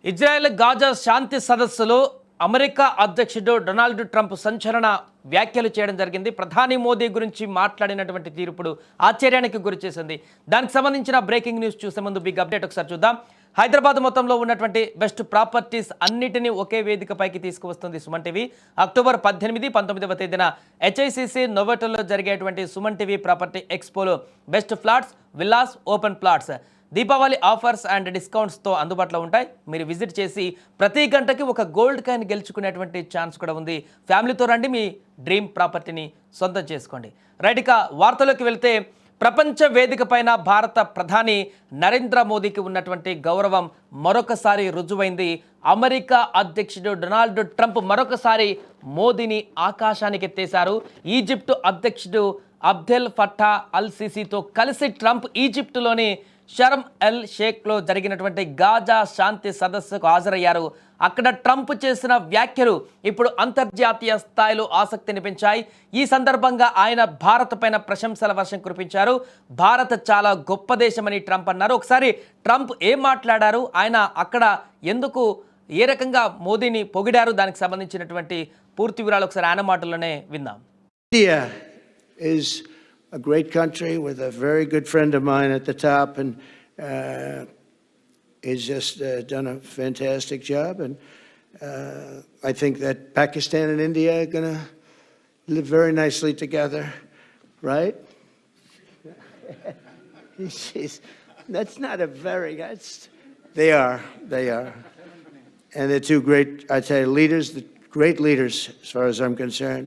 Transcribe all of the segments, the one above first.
Israel Gaza శాంతి సదస్సులో America అధ్యక్షుడు Donald Trump సంచలన వ్యాఖ్యలు చేయడం జరిగింది. ప్రధాని మోదీ గురించి మాట్లాడినటువంటి తీరు ఇప్పుడు ఆశ్చర్యానికి గురిచేసింది. దానికి సంబంధించిన బ్రేకింగ్ న్యూస్ చూసే ముందు బిగ్ అప్డేట్ ఒకసారి చూద్దాం. హైదరాబాద్ మొత్తంలో ఉన్నటువంటి బెస్ట్ ప్రాపర్టీస్ అన్నిటినీ ఒకే వేదికపైకి తీసుకువస్తుంది సుమన్ టీవీ. అక్టోబర్ 18, 19వ తేదీన హెచ్ఐసిసి నోవోటల్లో జరిగేటువంటి సుమన్ టీవీ ప్రాపర్టీ ఎక్స్పోలో best flats, villas, open plots Deepavali offers and డిస్కౌంట్స్తో అందుబాటులో ఉంటాయి. మీరు విజిట్ చేసి ప్రతి గంటకి ఒక గోల్డ్ కాయిన్ గెలుచుకునేటువంటి ఛాన్స్ కూడా ఉంది. ఫ్యామిలీతో రండి, మీ డ్రీమ్ ప్రాపర్టీని సొంతం చేసుకోండి. రైట్, ఇక వార్తలోకి వెళ్తే ప్రపంచ వేదిక పైన భారత ప్రధాని నరేంద్ర మోదీకి ఉన్నటువంటి గౌరవం మరొకసారి రుజువైంది. అమెరికా అధ్యక్షుడు డొనాల్డ్ ట్రంప్ మరొకసారి మోదీని ఆకాశానికి ఎత్తేశారు. ఈజిప్టు అధ్యక్షుడు అబ్దెల్ ఫట్టా అల్ సిసితో కలిసి ట్రంప్ ఈజిప్టులోని షర్మ్ ఎల్ షేఖ్లో జరిగినటువంటి గాజా శాంతి సదస్సుకు హాజరయ్యారు. అక్కడ ట్రంప్ చేసిన వ్యాఖ్యలు ఇప్పుడు అంతర్జాతీయ స్థాయిలో ఆసక్తిని పెంచాయి. ఈ సందర్భంగా ఆయన భారత్ పైన ప్రశంసల వర్షం కురిపించారు. భారత్ చాలా గొప్ప దేశమని ట్రంప్ అన్నారు. ఒకసారి ట్రంప్ ఏం మాట్లాడారు, ఆయన అక్కడ ఎందుకు ఏ రకంగా మోదీని పొగిడారు, దానికి సంబంధించినటువంటి పూర్తి వివరాలు ఒకసారి ఆయన మాటల్లోనే విందాం. India is a great country with a very good friend of mine at the top, and he's just done a fantastic job. And I think that Pakistan and India are going to live very nicely together, right? That's not a very, they are. And they're two great, I'd say, leaders, great leaders as far as I'm concerned.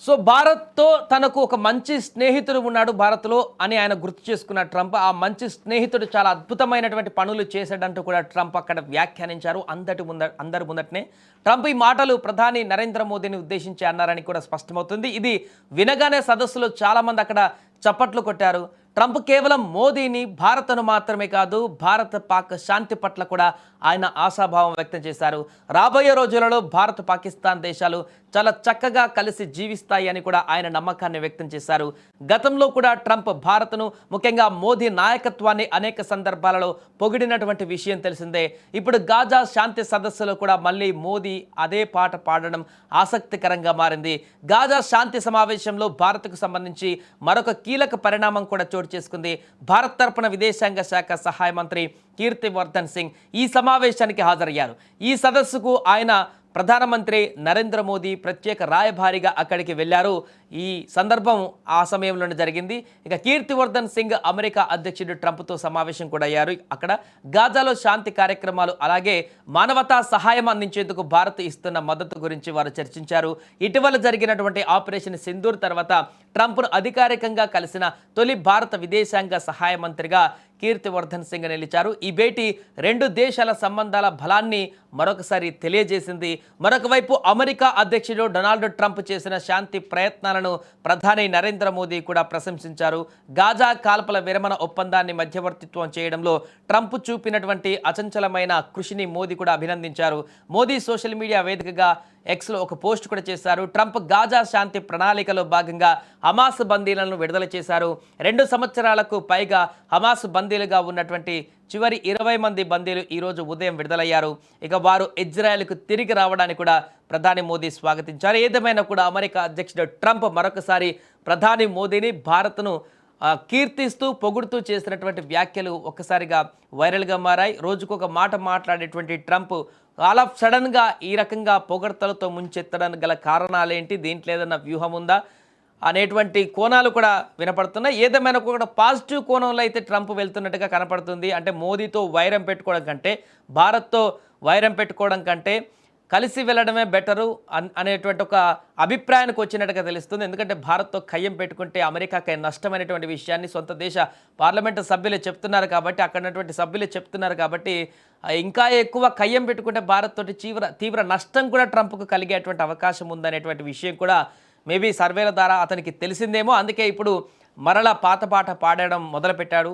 So భారత్తో తనకు ఒక మంచి స్నేహితుడు ఉన్నాడు భారత్లో అని ఆయన గుర్తు చేసుకున్న ట్రంప్, ఆ మంచి స్నేహితుడు చాలా అద్భుతమైనటువంటి పనులు చేశాడంటూ కూడా ట్రంప్ అక్కడ వ్యాఖ్యానించారు. అందరి ముందటనే ట్రంప్ ఈ మాటలు ప్రధాని నరేంద్ర మోదీని ఉద్దేశించి అన్నారని కూడా స్పష్టమవుతుంది. ఇది వినగానే సదస్సులో చాలామంది అక్కడ చప్పట్లు కొట్టారు. ట్రంప్ కేవలం మోదీని, భారత్ను మాత్రమే కాదు, భారత్ పాక్ శాంతి పట్ల కూడా ఆయన ఆశాభావం వ్యక్తం చేశారు. రాబోయే రోజులలో భారత్, పాకిస్తాన్ దేశాలు చాలా చక్కగా కలిసి జీవిస్తాయి అని కూడా ఆయన నమ్మకాన్ని వ్యక్తం చేశారు. గతంలో కూడా ట్రంప్ భారత్ను, ముఖ్యంగా మోదీ నాయకత్వాన్ని అనేక సందర్భాలలో పొగిడినటువంటి విషయం తెలిసిందే. ఇప్పుడు గాజా శాంతి సదస్సులో కూడా మళ్ళీ మోదీ అదే పాట పాడడం ఆసక్తికరంగా మారింది. గాజా శాంతి సమావేశంలో భారత్కు సంబంధించి మరొక కీలక పరిణామం కూడా చోటు చేసుకుంది. భారత్ తరపున విదేశాంగ శాఖ సహాయ మంత్రి కీర్తివర్ధన్ సింగ్ ఈ సమావేశానికి హాజరయ్యారు. ఈ సదస్సుకు ఆయన ప్రధానమంత్రి నరేంద్ర మోదీ ప్రత్యేక రాయబారిగా అక్కడికి వెళ్ళారు. ఈ సందర్భం ఆ సమయంలోనే జరిగింది. ఇక కీర్తివర్ధన్ సింగ్ అమెరికా అధ్యక్షుడు ట్రంప్తో సమావేశం కూడా అయ్యారు. అక్కడ గాజాలో శాంతి కార్యక్రమాలు, అలాగే మానవతా సహాయం అందించేందుకు భారత్ ఇస్తున్న మద్దతు గురించి వారు చర్చించారు. ఇటీవల జరిగినటువంటి ఆపరేషన్ సింధూర్ తర్వాత ట్రంప్ను అధికారికంగా కలిసిన తొలి భారత విదేశాంగ సహాయ మంత్రిగా కీర్తివర్ధన్ సింగ్ నిలిచారు. ఈ భేటీ రెండు దేశాల సంబంధాల బలాన్ని మరొకసారి తెలియజేసింది. మరొక వైపు అమెరికా అధ్యక్షుడు డొనాల్డ్ ట్రంప్ చేసిన శాంతి ప్రయత్నాలను ప్రధాని నరేంద్ర మోదీ కూడా ప్రశంసించారు. గాజా కాల్పల విరమణ ఒప్పందాన్ని మధ్యవర్తిత్వం చేయడంలో ట్రంప్ చూపినటువంటి అచంచలమైన కృషిని మోదీ కూడా అభినందించారు. మోదీ సోషల్ మీడియా వేదికగా ఎక్స్లో ఒక పోస్ట్ కూడా చేశారు. ట్రంప్ గాజా శాంతి ప్రణాళికలో భాగంగా హమాస్ బందీలను విడుదల చేశారు. 2 సంవత్సరాలకు పైగా హమాస్ బందీలుగా ఉన్నటువంటి చివరి 20 మంది బందీలు ఈరోజు ఉదయం విడుదలయ్యారు. ఇక వారు ఇజ్రాయెల్కు తిరిగి రావడానికి కూడా ప్రధాని మోదీ స్వాగతించారు. ఏదేమైనా కూడా అమెరికా అధ్యక్షుడు ట్రంప్ మరొకసారి ప్రధాని మోదీని, భారత్ను కీర్తిస్తూ పొగుడుతూ చేసినటువంటి వ్యాఖ్యలు ఒక్కసారిగా వైరల్గా మారాయి. రోజుకొక మాట మాట్లాడేటువంటి ట్రంప్ ఆల్ ఆఫ్ సడన్గా ఈ రకంగా పొగడ్తలతో ముంచెత్తడానికి గల కారణాలేంటి, దీంట్లో ఏదైనా వ్యూహం ఉందా అనేటువంటి కోణాలు కూడా వినపడుతున్నాయి. ఏదేమైనా కూడా పాజిటివ్ కోణంలో అయితే ట్రంప్ వెళ్తున్నట్టుగా కనపడుతుంది. అంటే మోదీతో వైరం పెట్టుకోవడం కంటే, భారత్తో వైరం పెట్టుకోవడం కంటే కలిసి వెళ్ళడమే బెటరు అనేటువంటి ఒక అభిప్రాయానికి వచ్చినట్టుగా తెలుస్తుంది. ఎందుకంటే భారత్తో కయ్యం పెట్టుకుంటే అమెరికాకి నష్టమైనటువంటి విషయాన్ని సొంత దేశ పార్లమెంటు సభ్యులు చెప్తున్నారు కాబట్టి, అక్కడ ఉన్నటువంటి సభ్యులు చెప్తున్నారు కాబట్టి, ఇంకా ఎక్కువ కయ్యం పెట్టుకుంటే భారత్ తోటి తీవ్ర నష్టం కూడా ట్రంప్కు కలిగేటువంటి అవకాశం ఉందనేటువంటి విషయం కూడా మేబీ సర్వేల ద్వారా అతనికి తెలిసిందేమో. అందుకే ఇప్పుడు మరలా పాత పాట పాడడం మొదలుపెట్టాడు.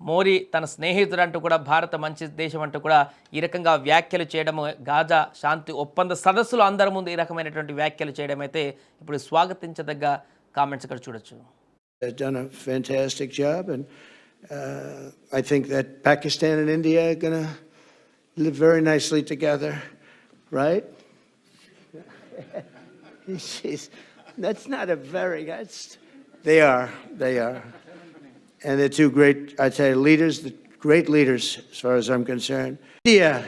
మోదీ తన స్నేహితుడు అంటూ కూడా, భారత మంచి దేశం అంటూ కూడా ఈ రకంగా వ్యాఖ్యలు చేయడం, గాజా శాంతి ఒప్పంద సదస్సులో అందరి ముందు ఈ రకమైనటువంటి వ్యాఖ్యలు చేయడం అయితే ఇప్పుడు స్వాగతించదగ్గ కామెంట్స్ ఇక్కడ చూడొచ్చు. They've done a fantastic job, and I think that Pakistan and India are going to live very nicely together, right? That's not a very, they are. And they're two great, I tell you, leaders, great leaders as far as I'm concerned. India